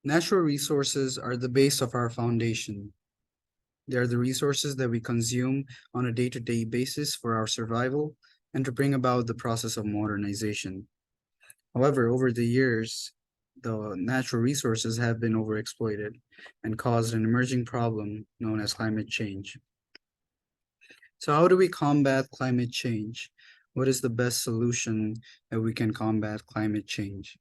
Natural resources are the base of our foundation. They are the resources that we consume on a day-to-day basis for our survival and to bring about the process of modernization. However, over the years, the natural resources have been overexploited and caused an emerging problem known as climate change. So how do we combat climate change? What is the best solution that we can combat climate change?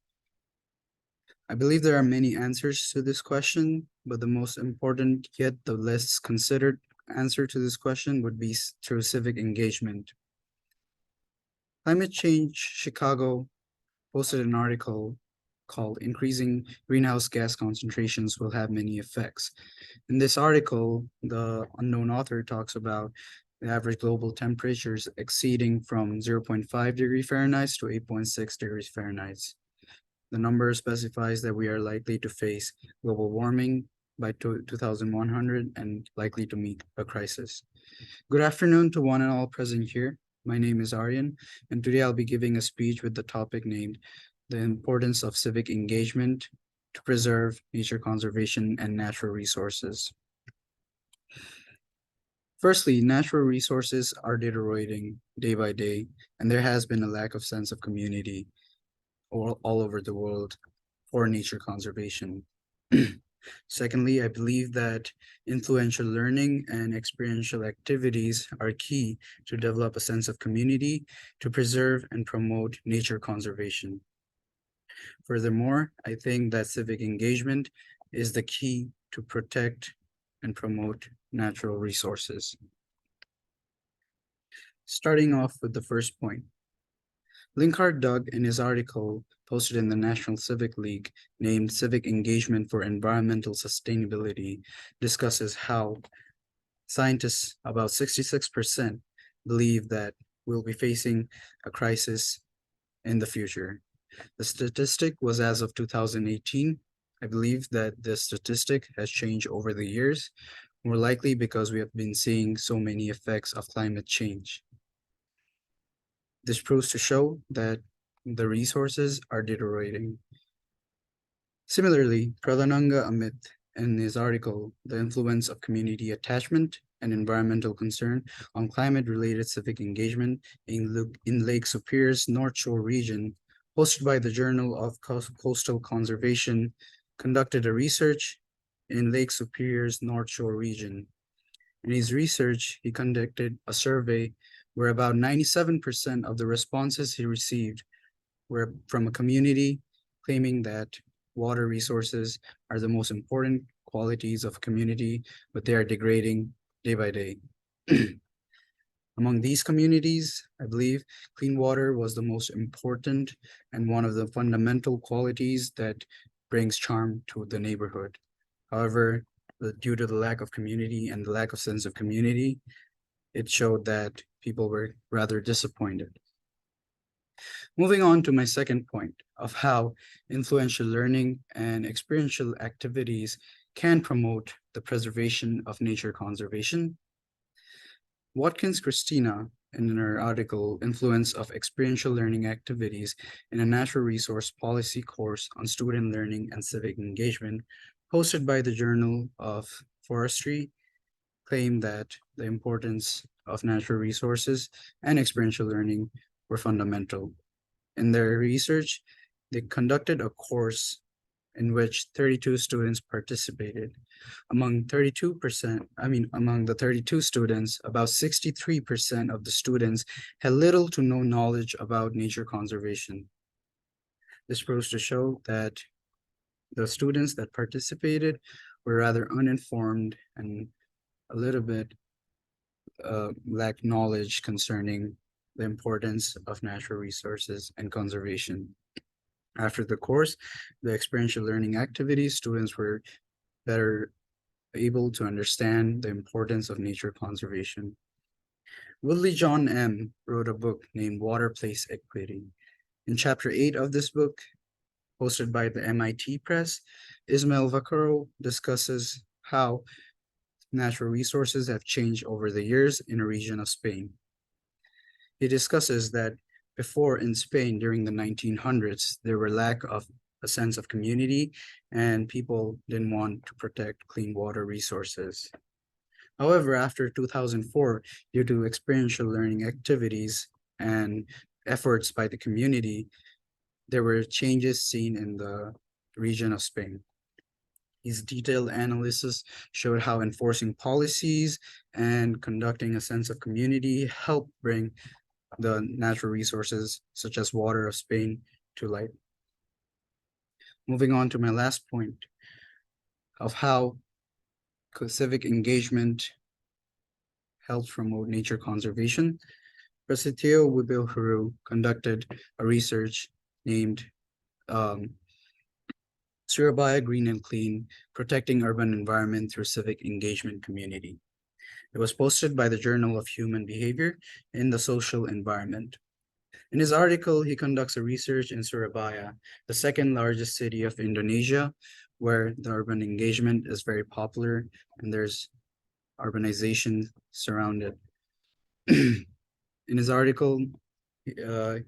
I believe there are many answers to this question, but the most important yet the less considered answer to this question would be through civic engagement. Climate Change Chicago posted an article called Increasing Greenhouse Gas Concentrations Will Have Many Effects. In this article, the unknown author talks about the average global temperatures exceeding from 0.5 degrees Fahrenheit to 8.6 degrees Fahrenheit. The number specifies that we are likely to face global warming by 2100 and likely to meet a crisis. Good afternoon to one and all present here. My name is Aryan, and today I'll be giving a speech with the topic named The Importance of Civic Engagement to Preserve Nature Conservation and Natural Resources. Firstly, natural resources are deteriorating day by day, and there has been a lack of sense of community all over the world for nature conservation. Secondly, I believe that influential learning and experiential activities are key to develop a sense of community to preserve and promote nature conservation. Furthermore, I think that civic engagement is the key to protect and promote natural resources. Starting off with the first point, Linkard Doug, in his article posted in the National Civic League named Civic Engagement for Environmental Sustainability, discusses how scientists, about 66%, believe that we'll be facing a crisis in the future. The statistic was as of 2018. I believe that the statistic has changed over the years, more likely because we have been seeing so many effects of climate change. This proves to show that the resources are deteriorating. Similarly, Pradhananga Amit, in his article, The Influence of Community Attachment and Environmental Concern on Climate-Related Civic Engagement in Lake Superior's North Shore region, hosted by the Journal of Coastal Conservation, conducted a research in Lake Superior's North Shore region. In his research, he conducted a survey where about 97% of the responses he received were from a community claiming that water resources are the most important qualities of community, but they are degrading day by day. Among these communities, I believe clean water was the most important and one of the fundamental qualities that brings charm to the neighborhood. However, due to the lack of community and the lack of sense of community, it showed that people were rather disappointed. Moving on to my second point of how influential learning and experiential activities can promote the preservation of nature conservation. Watkins Christina, in her article, Influence of Experiential Learning Activities in a Natural Resource Policy Course on Student Learning and Civic Engagement, posted by the Journal of Forestry, claimed that the importance of natural resources and experiential learning were fundamental. In their research, they conducted a course in which 32 students participated. Among the 32 students, about 63% of the students had little to no knowledge about nature conservation. This proves to show that the students that participated were rather uninformed and a little bit lack knowledge concerning the importance of natural resources and conservation. After the course, the experiential learning activities, students were better able to understand the importance of nature conservation. Willie John M. wrote a book named Water Place Equity. In chapter 8 of this book, hosted by the MIT Press, Ismail Vaccaro discusses how natural resources have changed over the years in a region of Spain. He discusses that before in Spain during the 1900s, there were lack of a sense of community, and people didn't want to protect clean water resources. However, after 2004, due to experiential learning activities and efforts by the community, there were changes seen in the region of Spain. His detailed analysis showed how enforcing policies and conducting a sense of community helped bring the natural resources, such as water of Spain, to light. Moving on to my last point of how civic engagement helps promote nature conservation. Presidio Wibilhuru conducted a research named um, Surabaya Green and Clean, Protecting Urban Environment Through Civic Engagement Community. It was posted by the Journal of Human Behavior in the Social Environment. In his article, he conducts a research in Surabaya, the second largest city of Indonesia, where the urban engagement is very popular and there's urbanization surrounded. In his article,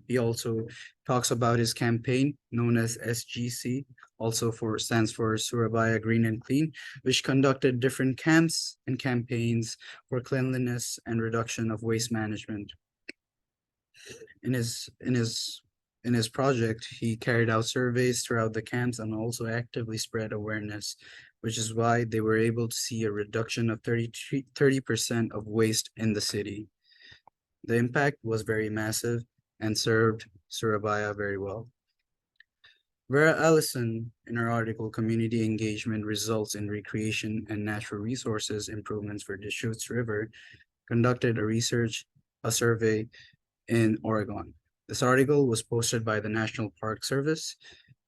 he also talks about his campaign known as SGC, also for stands for Surabaya Green and Clean, which conducted different camps and campaigns for cleanliness and reduction of waste management. In his project, he carried out surveys throughout the camps and also actively spread awareness, which is why they were able to see a reduction of 30% of waste in the city. The impact was very massive and served Surabaya very well. Vera Allison, in her article, Community Engagement Results in Recreation and Natural Resources Improvements for Deschutes River, conducted a survey in Oregon. This article was posted by the National Park Service,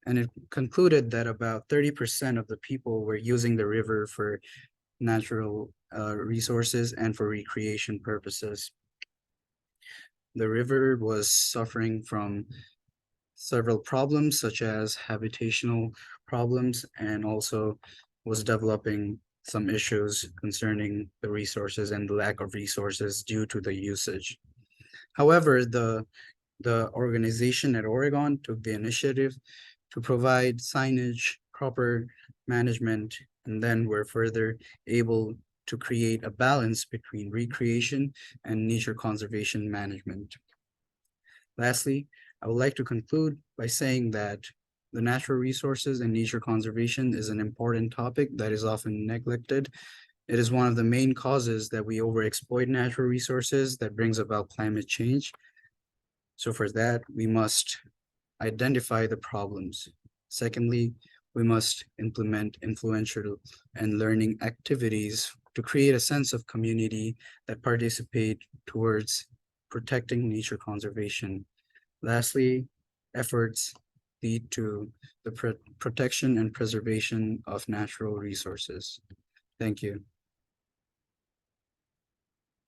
and it concluded that about 30% of the people were using the river for natural resources and for recreation purposes. The river was suffering from several problems, such as habitational problems, and also was developing some issues concerning the resources and the lack of resources due to the usage. However, the organization at Oregon took the initiative to provide signage, proper management, and then were further able to create a balance between recreation and nature conservation management. Lastly, I would like to conclude by saying that the natural resources and nature conservation is an important topic that is often neglected. It is one of the main causes that we overexploit natural resources that brings about climate change. So for that, we must identify the problems. Secondly, we must implement influential and learning activities to create a sense of community that participate towards protecting nature conservation. Lastly, efforts lead to the protection and preservation of natural resources. Thank you.